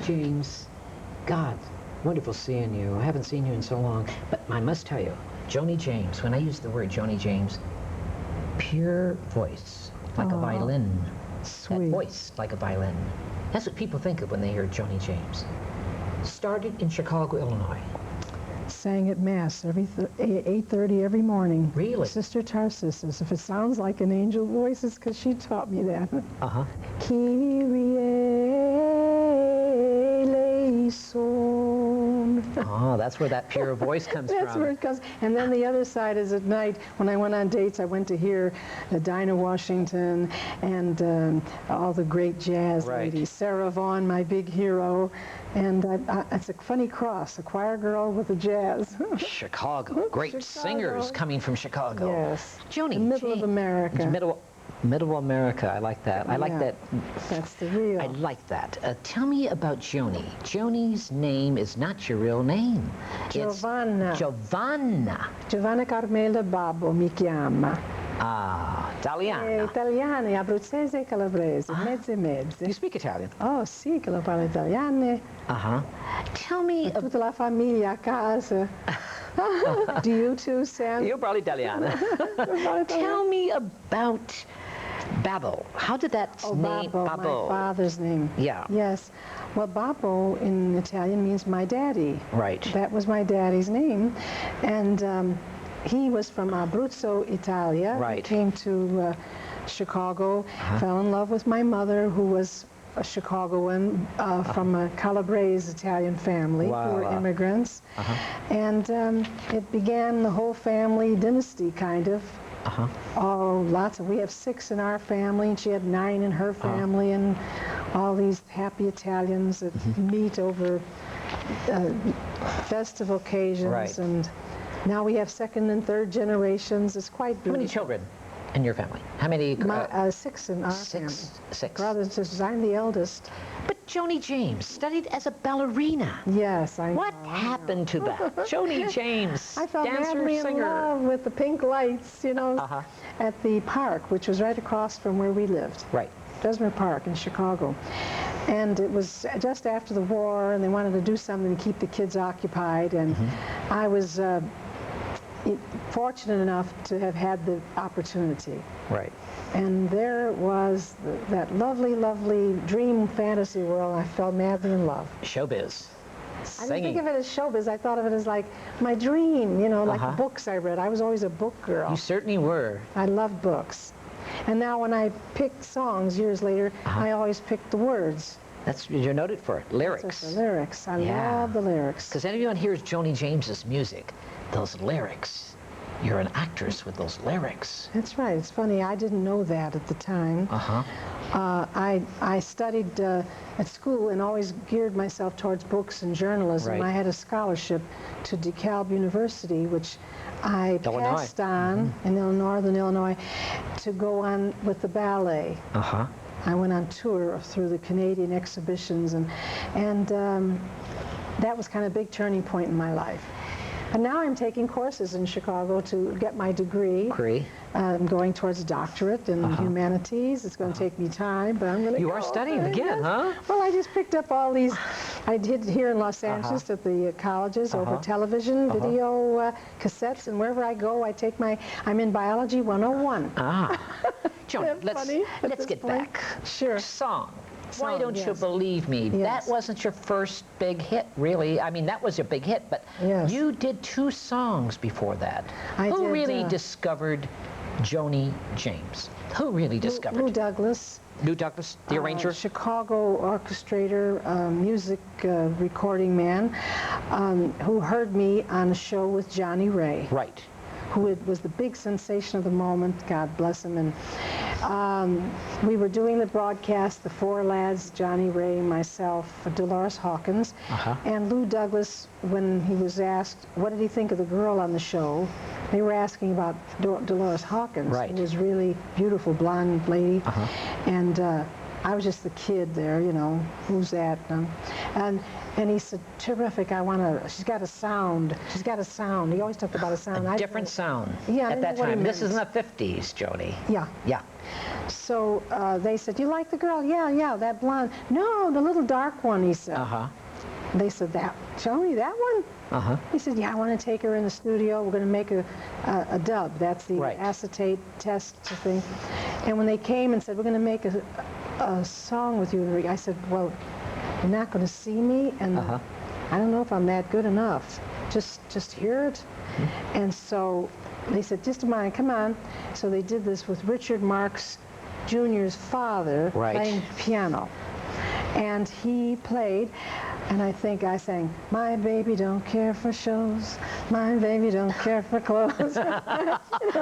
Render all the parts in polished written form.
James. God, wonderful seeing you. I haven't seen you in so long. But I must tell you, Joni James, when I use the word Joni James, pure voice, like a violin. Sweet. That voice, like a violin. That's what people think of when they hear Joni James. Started in Chicago, Illinois. Sang at Mass every 8:30 every morning. Really? Sister Tarcissus. If it sounds like an angel voice, it's because she taught me that. Uh-huh. Kyrie eleison. Oh, that's where that pure voice comes That's from. where it comes. And then the other side is at night, when I went on dates, I went to hear Dinah Washington and all the great jazz ladies. Sarah Vaughan, my big hero. And it's a funny cross, a choir girl with a jazz. Chicago. Great singers coming from Chicago. Yes. Joni, the middle of America. Middle I like that. I like that. That's the real. I like that. Tell me about Joni. Joni's name is not your real name. Giovanna. It's Giovanna. Giovanna Carmella Babbo mi chiama. Ah, Italiana. Italiane, abruzzese e calabrese, mezze mezze. You speak Italian? Oh, sì, che lo parlo italiano. Uh-huh. Tell me... Tutta la famiglia a casa. Do you too, Sam? You're probably Italiana. Tell me about Babbo. How did that name? Babbo, my father's name. Yeah. Yes. Well, Babbo in Italian means my daddy. Right. That was my daddy's name. And he was from Abruzzo, Italia. Right. He came to Chicago, fell in love with my mother, who was a Chicagoan from a Calabrese Italian family who were immigrants. And it began the whole family dynasty, kind of. Oh, lots of, we have 6 in our family, and she had 9 in her family, and all these happy Italians that meet over festive occasions. And now we have 2nd and 3rd generations. It's quite beautiful. How many children in your family? How many? 6 in our family. 6. Brothers and sisters. I'm the eldest. But Joni James studied as a ballerina. Yes, I know. What happened to that? Joni James, I fell dancer, madly singer. in love with the pink lights, you know, at the park, which was right across from where we lived. Right. Bessemer Park in Chicago. And it was just after the war, and they wanted to do something to keep the kids occupied, and I was fortunate enough to have had the opportunity. Right. And there was that lovely, lovely dream fantasy world. I fell madly in love. Showbiz. I didn't think of it as showbiz. I thought of it as like my dream, you know, like books I read. I was always a book girl. You certainly were. I loved books. And now when I pick songs years later, I always pick the words. That's, you're noted for it. Lyrics. That's the lyrics. I love the lyrics. Because anyone hears Joni James's music, those lyrics. You're an actress with those lyrics. That's right. It's funny. I didn't know that at the time. I studied at school and always geared myself towards books and journalism. Right. I had a scholarship to DeKalb University, which I passed on in Northern Illinois, to go on with the ballet. I went on tour through the Canadian exhibitions, and that was kind of a big turning point in my life. And now I'm taking courses in Chicago to get my degree. I'm going towards a doctorate in humanities. It's going to take me time, but I'm going to You are studying again, huh? Well, I just picked up all these. I did here in Los Angeles at the colleges over television, video, cassettes, and wherever I go, I take my, I'm in Biology 101. Joni, let's get back. Sure. Song. Why Don't You Believe Me? That wasn't your first big hit, really. I mean, that was your big hit, but you did 2 songs before that. Who really discovered Joni James? Who really discovered? Lou Douglas. Lou Douglas, the arranger? Chicago orchestrator, music recording man, who heard me on a show with Johnny Ray. Right. Who was the big sensation of the moment, God bless him. And we were doing the broadcast, the 4 lads, Johnny Ray, myself, Dolores Hawkins, and Lou Douglas, when he was asked, what did he think of the girl on the show? They were asking about Dolores Hawkins, who was really beautiful, blonde lady. And I was just the kid there, you know, who's that? And he said, terrific, she's got a sound. She's got a sound. He always talked about a sound. A different sound at that time. This is in the 50s, Joni. Yeah. So they said, you like the girl? Yeah, that blonde. No, the little dark one, he said. They said, Joni, that one? He said, yeah, I want to take her in the studio. We're going to make a dub. That's the acetate test thing. And when they came and said, we're going to make a song with you, I said, well, you're not going to see me, and I don't know if I'm that good enough. Just hear it. And so they said, just a minute, come on. So they did this with Richard Marx Jr.'s father playing piano. And he played, and I think I sang, my baby don't care for shows, my baby don't care for clothes.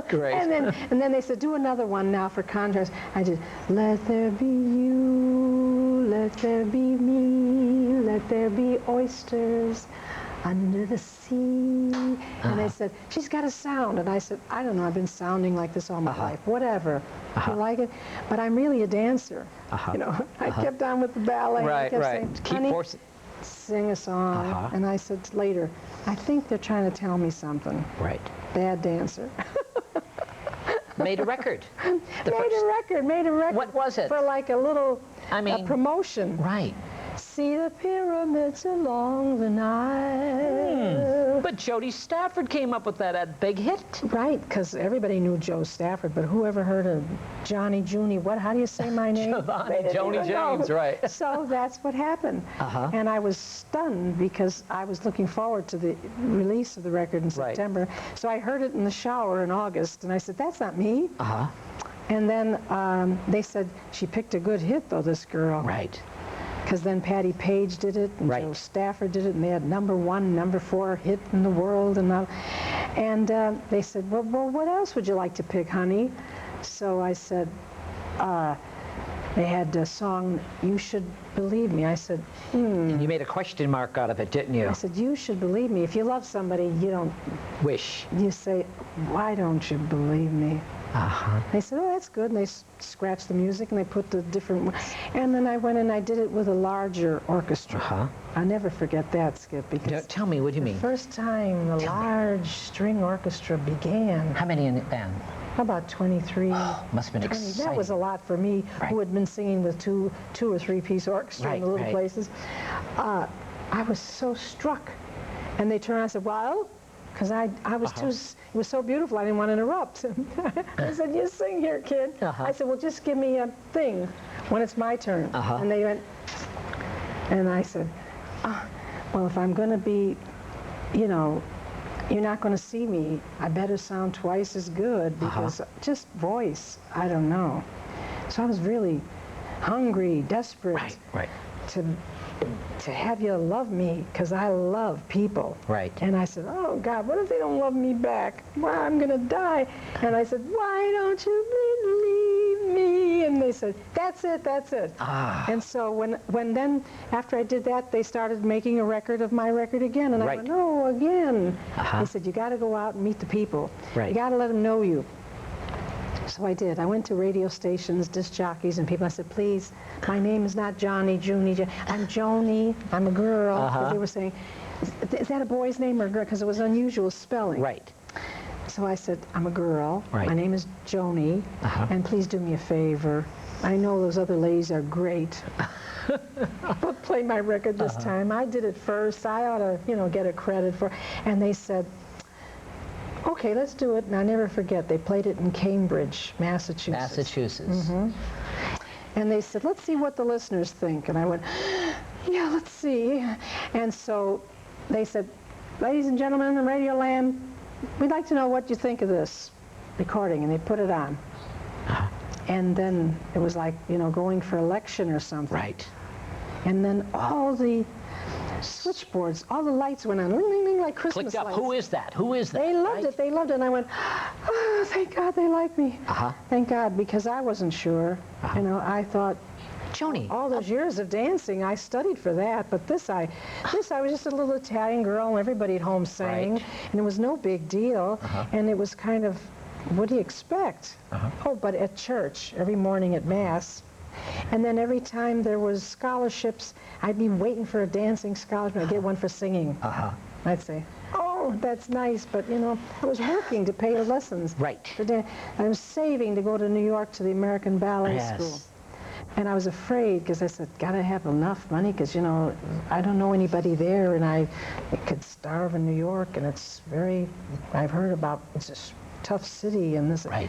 Great. And then they said, do another one now for contrast. I did, let there be you, let there be me, let there be oysters under the sea. And they said, she's got a sound. And I said, I don't know, I've been sounding like this all my life, whatever. You like it? But I'm really a dancer. You know, I kept on with the ballet. I kept saying, honey, sing a song. And I said later, I think they're trying to tell me something. Bad dancer. Made a record. Made a record. What was it? For like a little promotion. See the pyramids along the Nile. But Jody Stafford came up with that big hit. Right, because everybody knew Joe Stafford, but who ever heard of Johnny, Junie, how do you say my name? Joni James, right. So that's what happened. And I was stunned because I was looking forward to the release of the record in September. So I heard it in the shower in August, and I said, that's not me. And then they said, she picked a good hit, though, this girl. Because then Patti Page did it, and Joe Stafford did it, and they had #1, #4 hit in the world. And they said, well, what else would you like to pick, honey? So I said, they had a song, You Should Believe Me. I said, And you made a question mark out of it, didn't you? I said, you should believe me. If you love somebody, you don't wish. You say, why don't you believe me? They said, oh, that's good. And they scratched the music and they put the different... And then I went and I did it with a larger orchestra. I'll never forget that, Skip, because... Tell me, what do you mean? The first time the large string orchestra began... How many in the band? About 23. Oh, must have been exciting. That was a lot for me, who had been singing with two or three piece orchestra in the little places. I was so struck. And they turned around and said, well... Because I was too, it was so beautiful, I didn't want to interrupt. I said, you sing here, kid. I said, well, just give me a thing when it's my turn. And they went, and I said, well, if I'm going to be, you know, you're not going to see me, I better sound twice as good, because just voice, I don't know. So I was really hungry, desperate to have you love me, because I love people. And I said, oh, God, what if they don't love me back? Well, I'm going to die. And I said, why don't you believe me? And they said, that's it, that's it. And so when then, after I did that, they started making a record of my record again. And I went, oh, again. They said, you got to go out and meet the people. You got to let them know you. So I did. I went to radio stations, disc jockeys, and people. I said, please, my name is not Johnny, Junie. I'm Joni. I'm a girl. But they were saying, is that a boy's name or a girl? Because it was unusual spelling. So I said, I'm a girl. My name is Joni. And please do me a favor. I know those other ladies are great. But play my record this time. I did it first. I ought to, you know, get a credit for it. And they said, okay, let's do it. And I never forget, they played it in Cambridge, Massachusetts. And they said, let's see what the listeners think. And I went, yeah, let's see. And so they said, ladies and gentlemen in Radio Land, we'd like to know what you think of this recording. And they put it on. And then it was like, you know, going for election or something. And then all the switchboards, all the lights went on, ling, ling, ling, like Christmas lights. Who is that? Who is that? They loved it. They loved it. And I went, oh, thank God they like me. Thank God, because I wasn't sure. You know, I thought, Joni, all those years of dancing, I studied for that. But I was just a little Italian girl, and everybody at home sang, and it was no big deal. And it was kind of, what do you expect? Oh, but at church, every morning at Mass. And then every time there was scholarships, I'd be waiting for a dancing scholarship. I'd get one for singing. I'd say, oh, oh, that's nice, but you know, I was working to pay the lessons. Right. I was saving to go to New York to the American Ballet School. And I was afraid, because I said, gotta have enough money, because, you know, I don't know anybody there, and I could starve in New York, and it's very, I've heard about, it's a tough city, and this. Right.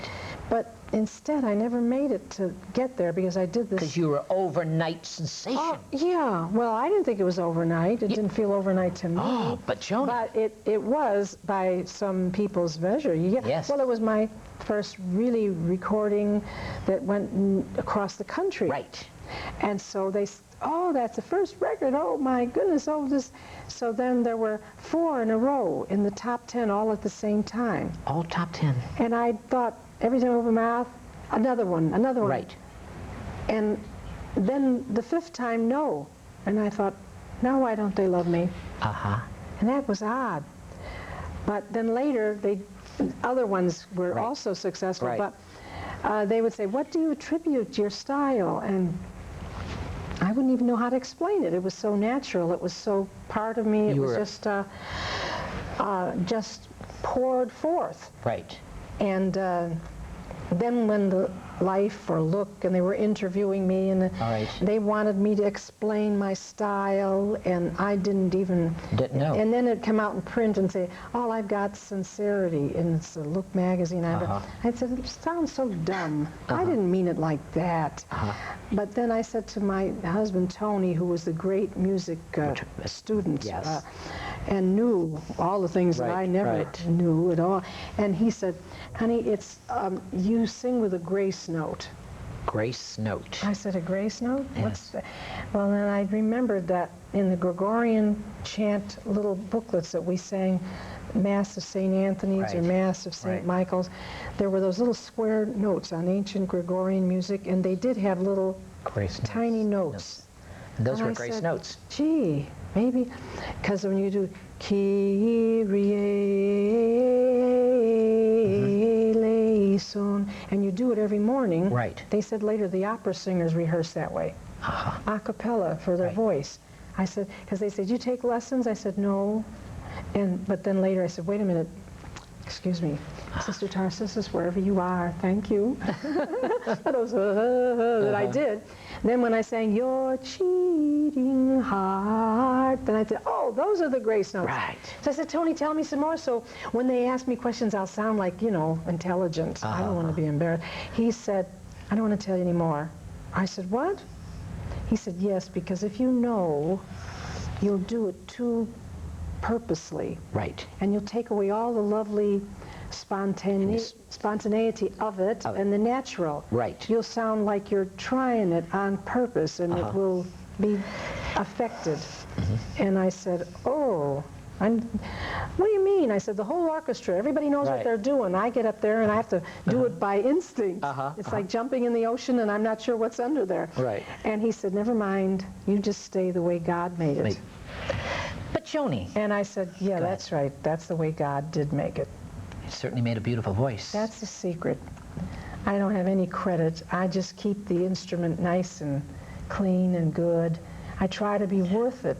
But instead, I never made it to get there, because I did this. Because you were overnight sensation. Oh, yeah. Well, I didn't think it was overnight. It didn't feel overnight to me. Oh, but Joni. But it was by some people's measure. Yes. Well, it was my first really recording that went across the country. Right. And so they, oh, that's the first record. Oh, my goodness. Oh, this. So then there were 4 in a row in the top 10 all at the same time. All top 10. And I thought, every time I opened my mouth, another one, another one. Right. And then the 5th time, no. And I thought, now why don't they love me? Uh-huh. And that was odd. But then later, other ones were also successful. Right. But they would say, what do you attribute your style? And I wouldn't even know how to explain it. It was so natural. It was so part of me. It was just poured forth. Right. And then when the Life or Look, and they were interviewing me, and they wanted me to explain my style, and I didn't know. And then it'd come out in print and say, all I've got is sincerity, and it's a Look magazine. I said, it sounds so dumb. I didn't mean it like that. But then I said to my husband, Tony, who was the great music student, and knew all the things that I never knew at all. And he said, honey, it's you sing with a grace note. Grace note. I said, a grace note? Yes. What's that? Well, then I remembered that in the Gregorian chant little booklets that we sang, Mass of St. Anthony's or Mass of St. Michael's, there were those little square notes on ancient Gregorian music, and they did have little tiny notes. And those were grace notes. Gee, maybe, because when you do Kyrie eleison, and you do it every morning, they said later the opera singers rehearse that way, a cappella for their voice. I said, because they said, you take lessons? I said, no. But then later I said, wait a minute, excuse me, Sister Tarcissus, wherever you are, thank you. That I did. Then when I sang, your cheating heart, then I said, oh, those are the grace notes. Right. So I said, Tony, tell me some more. So when they ask me questions, I'll sound like, you know, intelligent. I don't want to be embarrassed. He said, I don't want to tell you anymore. I said, what? He said, yes, because if you know, you'll do it too purposely. Right. And you'll take away all the lovely spontaneity of it and the natural. Right. You'll sound like you're trying it on purpose, and it will be affected. And I said, oh, what do you mean? I said, the whole orchestra, everybody knows what they're doing. I get up there and I have to do it by instinct. It's like jumping in the ocean and I'm not sure what's under there. Right. And he said, never mind, you just stay the way God made it. But Joni. And I said, yeah, that's right. That's the way God did make it. You certainly made a beautiful voice. That's the secret. I don't have any credit. I just keep the instrument nice and clean and good. I try to be worth it.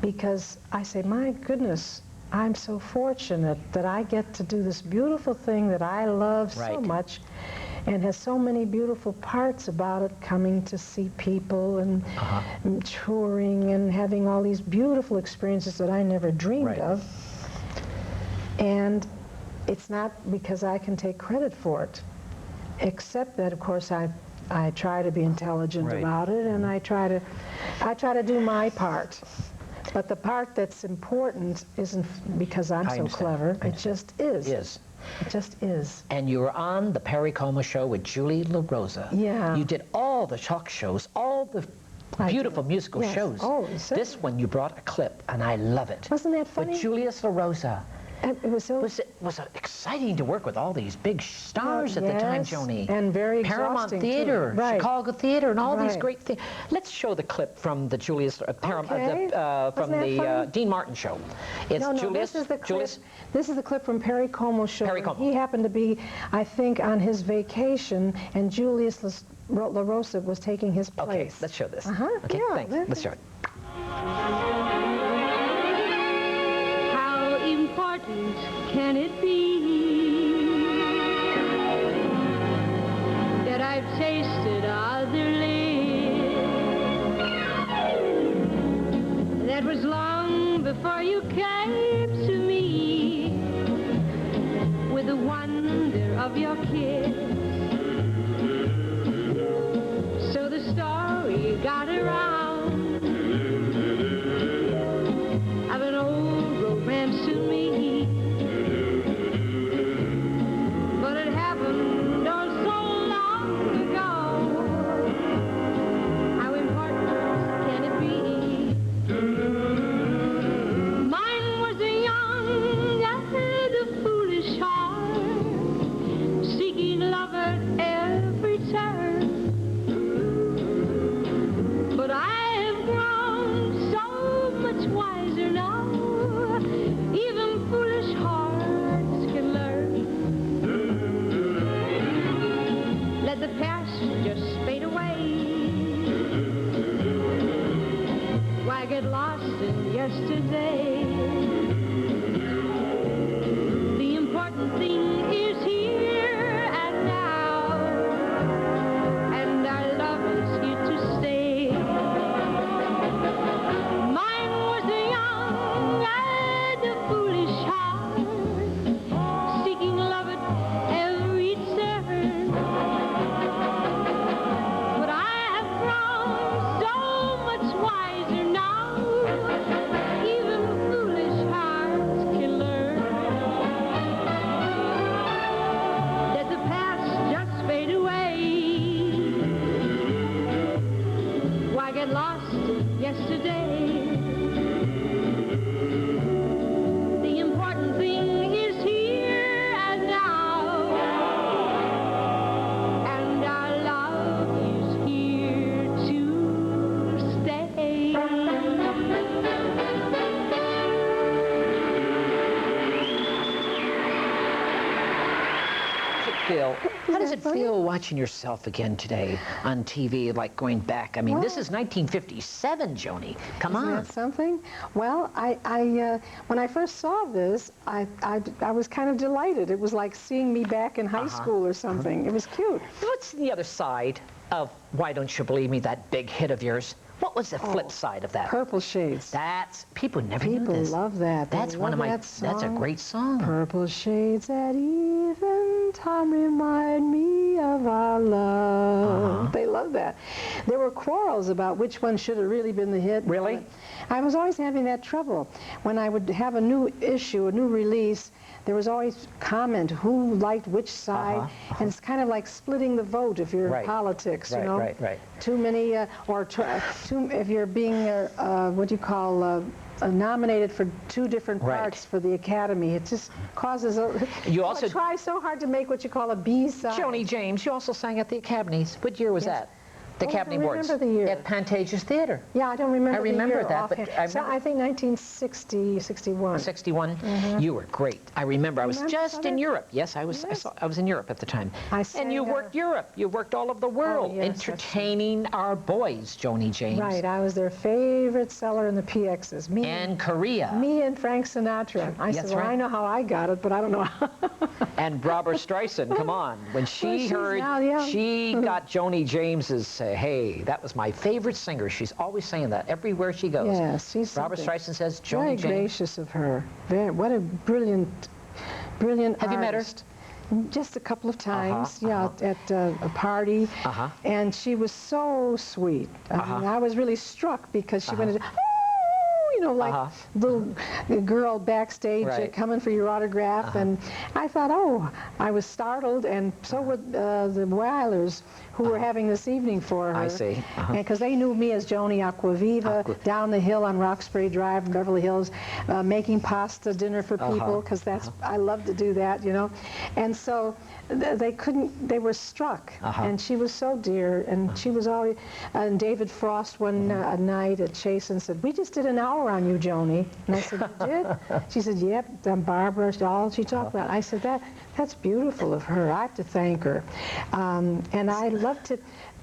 Because I say, my goodness, I'm so fortunate that I get to do this beautiful thing that I love so much, and has so many beautiful parts about it, coming to see people and touring and having all these beautiful experiences that I never dreamed of. And it's not because I can take credit for it, except that, of course, I try to be intelligent about it, and I try to do my part. But the part that's important isn't because I'm so clever. It just is. It just is. And you were on the Perry Como show with Julie LaRosa. Yeah. You did all the talk shows, all the beautiful musical shows. Oh, this one you brought a clip, and I love it. Wasn't that funny? With Julius LaRosa. And it was so... Was exciting to work with all these big stars at the time, Joni. And very Paramount exhausting, Theater, too. Chicago Theater, and all these great things. Let's show the clip from the Julius from the Dean Martin show. It's Julius. This is the clip. This is the clip from Perry Como's show. Perry Como. He happened to be, I think, on his vacation, and Julius LaRosa was taking his place. Okay, let's show this. Okay, thanks. Let's show it. How please, can it be that I've tasted other lips? That was long before you came to me with the wonder of your kiss. So the story got around of an old romance to me, but it happened oh so long ago. How important can it be? Mine was a young and a foolish heart, seeking love at every turn. But I have grown so much wiser now, even foolish hearts can learn. Let the past just fade away. Why get lost in yesterday? The important thing is here and now, and our love is here to stay. Mine was a young and a foolish heart, seeking love at every turn. But I have grown so much wiser now, even foolish hearts can learn. Let the past just fade away. Why get lost in yesterday? The important thing is here and now, and our love is here to stay. How does it feel watching yourself again today on TV, like going back? I mean, this is 1957, Joni. Come on. Isn't that something? Well, when I first saw this, I was kind of delighted. It was like seeing me back in high school or something. It was cute. What's the other side of Why Don't You Believe Me, that big hit of yours? What was the flip side of that? Purple Shades. That's, people never knew this. People love that. That's one of my, that's a great song. Purple shades at eventime remind me of our love. They love that. There were quarrels about which one should have really been the hit. Really? I was always having that trouble. When I would have a new issue, a new release, there was always comment who liked which side, and it's kind of like splitting the vote if you're in politics, you know. Right. Too many, if you're being, what do you call, nominated for two different parts for the Academy. It just causes you also try so hard to make what you call a B-side. Joni James, you also sang at the Academies. What year was that? The Academy Awards. I remember the year. At Pantages Theater. Yeah, I don't remember the year. I remember that, but I think 1960, 61. 61? You were great. I remember. I was just in Europe. Yes, I was in Europe at the time. And you worked Europe. You worked all over the world, entertaining our boys, Joni James. Right. I was their favorite seller in the PXs. Me and Korea. Me and Frank Sinatra. I said, well, I know how I got it, but I don't know how. And Barbara Streisand, come on. When she heard, she got Joni James's hey, that was my favorite singer. She's always saying that everywhere she goes. Yes, she's Barbara Streisand says, Joni very James. gracious of her. What a brilliant artist. Have you met her? Just a couple of times, at a party. And she was so sweet. I mean, I was really struck because she went into, you know, like little girl backstage coming for your autograph. And I thought, oh, I was startled, and so were the Weilers, who were having this evening for her. I see. Because they knew me as Joni Acquaviva, down the hill on Roxbury Drive in Beverly Hills, making pasta dinner for people, because that's, I love to do that, you know. And so they were struck, and she was so dear, and she was always, and David Frost one night at Chase and said, we just did an hour on you, Joni. And I said, you did? She said, yep, Barbara, all she talked about. I said, that's beautiful of her. I have to thank her. And I love to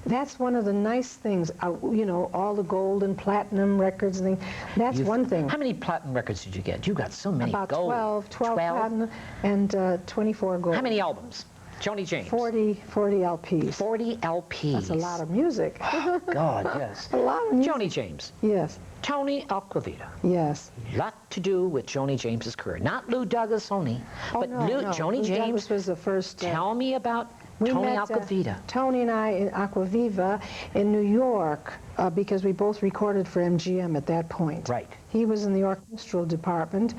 that's one of the nice things, you know, all the gold and platinum records and things. That's one thing. How many platinum records did you get? You got so many. About gold. 12 platinum and 24 gold. How many albums? Joni James. 40 LPs. 40 LPs. That's a lot of music. Oh, God, yes. A lot of music. Joni James. Yes. Tony Acquaviva. Yes. Lot to do with Joni James's career. Not Lou Douglas only, but no. Joni Lou James. Douglas was the first. Tell me about Tony Acquaviva. Tony and I in Acquaviva in New York because we both recorded for MGM at that point. Right. He was in the orchestral department.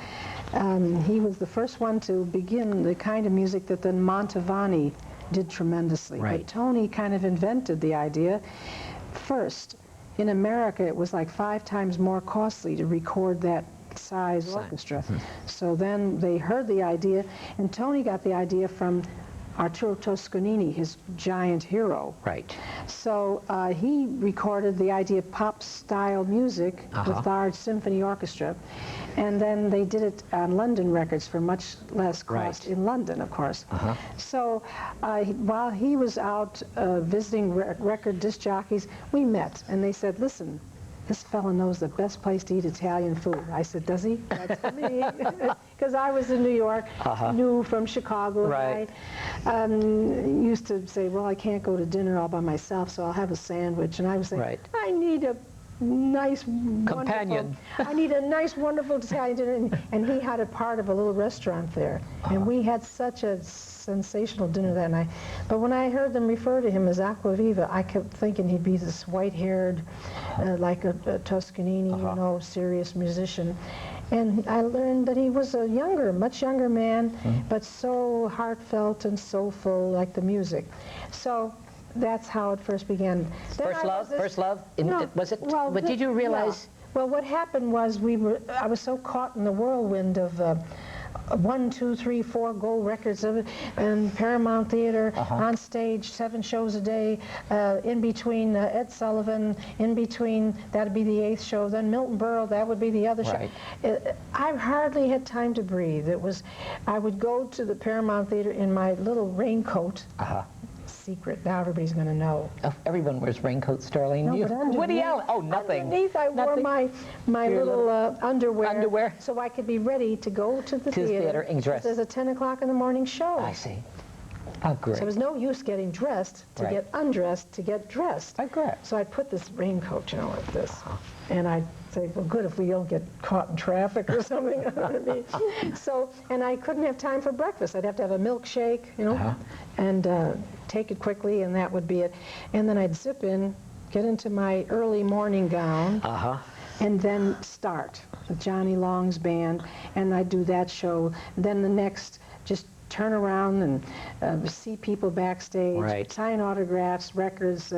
He was the first one to begin the kind of music that then Mantovani did tremendously. Right. But Tony kind of invented the idea first. In America, it was like 5 times more costly to record that size orchestra. So then they heard the idea, and Tony got the idea from Arturo Toscanini, his giant hero. Right. So he recorded the idea of pop-style music with our symphony orchestra, and then they did it on London records for much less cost in London, of course. So while he was out visiting record disc jockeys, we met, and they said, listen, this fella knows the best place to eat Italian food. I said, does he? That's for me. Because I was in New York, knew from Chicago. Right. I used to say, well, I can't go to dinner all by myself, so I'll have a sandwich. And I would say, I need a nice, companion. I need a nice, wonderful Italian dinner. And he had a part of a little restaurant there. And we had such a sensational dinner that night. But when I heard them refer to him as Acquaviva, I kept thinking he'd be this white-haired, like a Toscanini, you know, serious musician. And I learned that he was a younger, much younger man, but so heartfelt and soulful, like the music. So that's how it first began. First love? No, was it? Well, what did you realize? Yeah. Well, what happened was I was so caught in the whirlwind of 1, 2, 3, 4 gold records of it, and Paramount Theater, on stage, 7 shows a day, in between Ed Sullivan, in between, that'd be the 8th show, then Milton Berle, that would be the other show. I hardly had time to breathe. I would go to the Paramount Theater in my little raincoat. Secret. Now everybody's going to know. Oh, everyone wears raincoats, Darlene. No, but underneath, Woody Allen. Oh, nothing. Underneath, I wore my little underwear, so I could be ready to go to the theater and dress. There's a 10 o'clock in the morning show. I see. Oh, great. So there was no use getting dressed to get undressed to get dressed. Oh, great. So I'd put this raincoat, you know, like this, and I'd say, well, good if we don't get caught in traffic or something. You know what I mean? So, and I couldn't have time for breakfast. I'd have to have a milkshake, you know, and take it quickly, and that would be it. And then I'd zip in, get into my early morning gown, and then start with Johnny Long's band, and I'd do that show. Then the next, just turn around and see people backstage, sign autographs, records,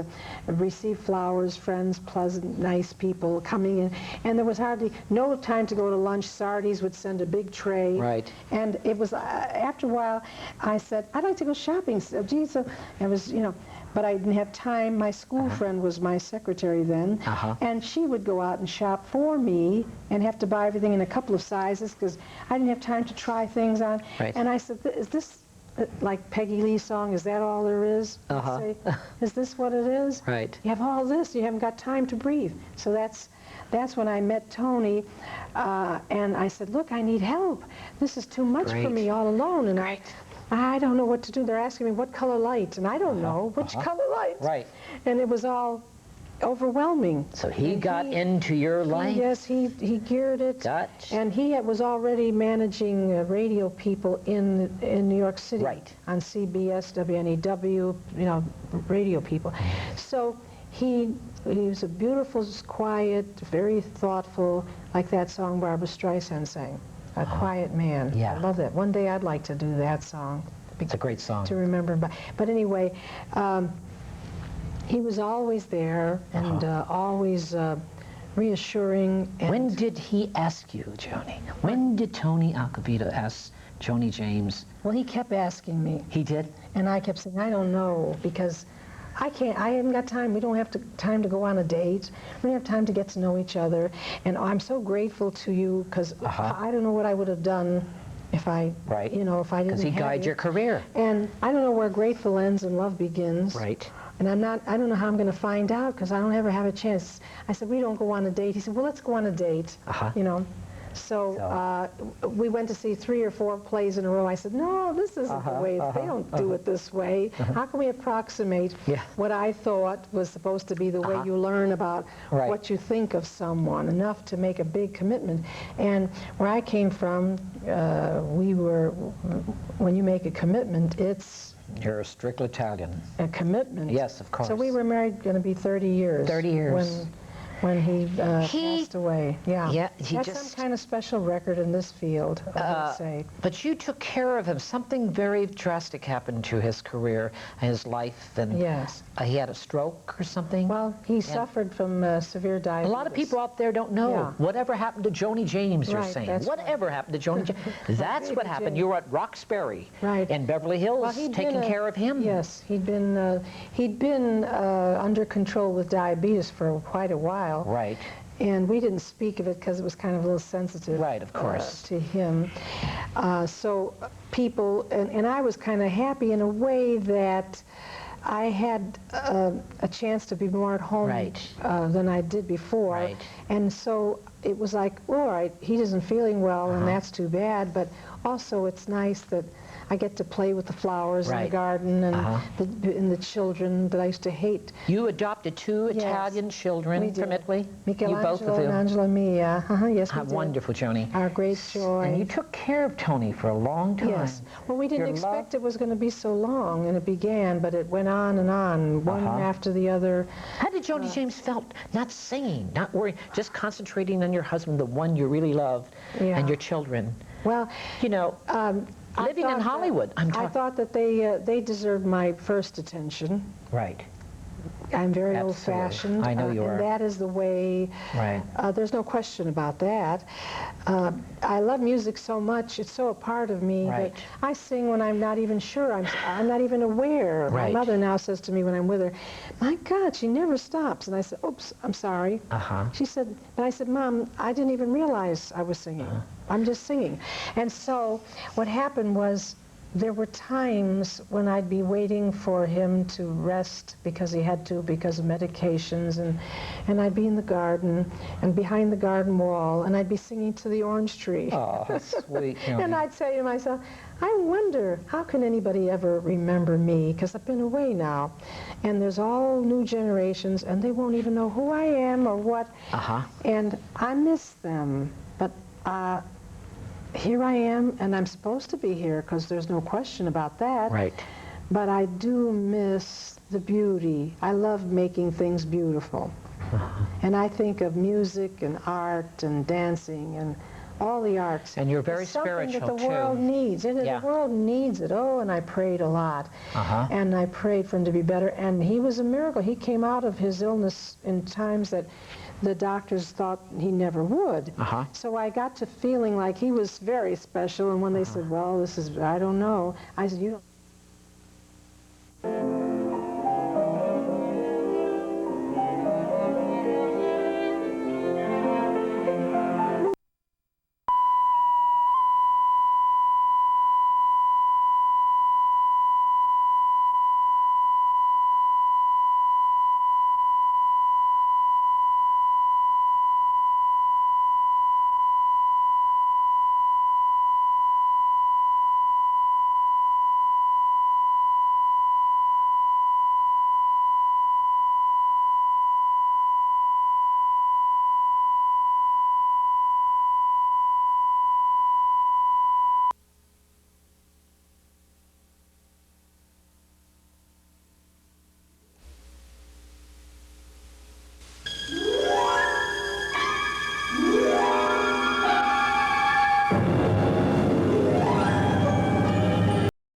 receive flowers, friends, pleasant, nice people coming in. And there was hardly no time to go to lunch. Sardi's would send a big tray. And it was, after a while, I said, I'd like to go shopping. So, geez, so it was, you know, but I didn't have time. My school friend was my secretary then, and she would go out and shop for me and have to buy everything in a couple of sizes because I didn't have time to try things on. And I said, is this like Peggy Lee's song, is that all there is? Say, is this what it is? You have all this, you haven't got time to breathe. So that's when I met Tony, and I said, look, I need help. This is too much for me all alone. And I don't know what to do. They're asking me what color light, and I don't know which color light. And it was all overwhelming. So he got into your life? Yes, he geared it. And he was already managing radio people in New York City. On CBS, WNEW, you know, radio people. So he was a beautiful, quiet, very thoughtful, like that song Barbra Streisand sang. A quiet man. I love that. One day I'd like to do that song. It's a great song. To remember. But anyway, he was always there and always reassuring. And when did he ask you, Joni? When did Tony Acquaviva ask Joni James? Well, he kept asking me. He did? And I kept saying, I don't know, because I haven't got time. We don't have time to go on a date. We don't have time to get to know each other. And I'm so grateful to you because I don't know what I would have done if I, you know, if I didn't have Because he guided your career. And I don't know where grateful ends and love begins. And I don't know how I'm going to find out because I don't ever have a chance. I said, we don't go on a date. He said, well, let's go on a date, you know. So we went to see 3 or 4 plays in a row. I said, no, this isn't the way. They don't do it this way. How can we approximate what I thought was supposed to be the way you learn about what you think of someone, enough to make a big commitment. And where I came from, when you make a commitment, it's... You're a strict Italian. A commitment. Yes, of course. So we were married, going to be 30 years. 30 years. When he passed away. Yeah. That's some kind of special record in this field, I would say. But you took care of him. Something very drastic happened to his career and his life. And he had a stroke or something. Well, he suffered from severe diabetes. A lot of people out there don't know. Whatever happened to Joni James, you're saying. Whatever happened to Joni James. That's what happened. You were at Roxbury in Beverly Hills taking care of him. Yes, he'd been under control with diabetes for quite a while. Right. And we didn't speak of it because it was kind of a little sensitive. Right, of course. To him. So people, and I was kind of happy in a way that I had a chance to be more at home than I did before. Right. And so it was like, all right, he isn't feeling well, and that's too bad, but also it's nice that I get to play with the flowers in the garden and the children that I used to hate. You adopted 2 Italian children from Italy? Michelangelo you both of and Angela Mia. Yes, we did. Wonderful, Joni. Our great joy. And you took care of Tony for a long time. Yes. Well, we didn't expect it was going to be so long, and it began, but it went on, one after the other. How did Joni James felt not singing, not worrying, just concentrating on your husband, the one you really loved, and your children? Well, you know, living in Hollywood. I thought that they deserved my first attention. Right. I'm very old-fashioned. I know you are. And that is the way. Right. There's no question about that. I love music so much. It's so a part of me that I sing when I'm not even sure. I'm not even aware. Right. My mother now says to me when I'm with her, "My God, she never stops." And I said, "Oops, I'm sorry." She said, but I said, "Mom, I didn't even realize I was singing. I'm just singing." And so what happened was, there were times when I'd be waiting for him to rest because he had to, because of medications, and I'd be in the garden and behind the garden wall, and I'd be singing to the orange tree. Oh, sweet. And I'd say to myself, I wonder, how can anybody ever remember me? Because I've been away now, and there's all new generations, and they won't even know who I am or what. And I miss them, but here I am, and I'm supposed to be here because there's no question about that. Right. But I do miss the beauty. I love making things beautiful. And I think of music and art and dancing and all the arts. And you're very it's something spiritual, that the world needs. And the world needs it. Oh, and I prayed a lot. And I prayed for him to be better. And he was a miracle. He came out of his illness in times that the doctors thought he never would. So I got to feeling like he was very special. And when they said, well, this is, I don't know, I said, you don't.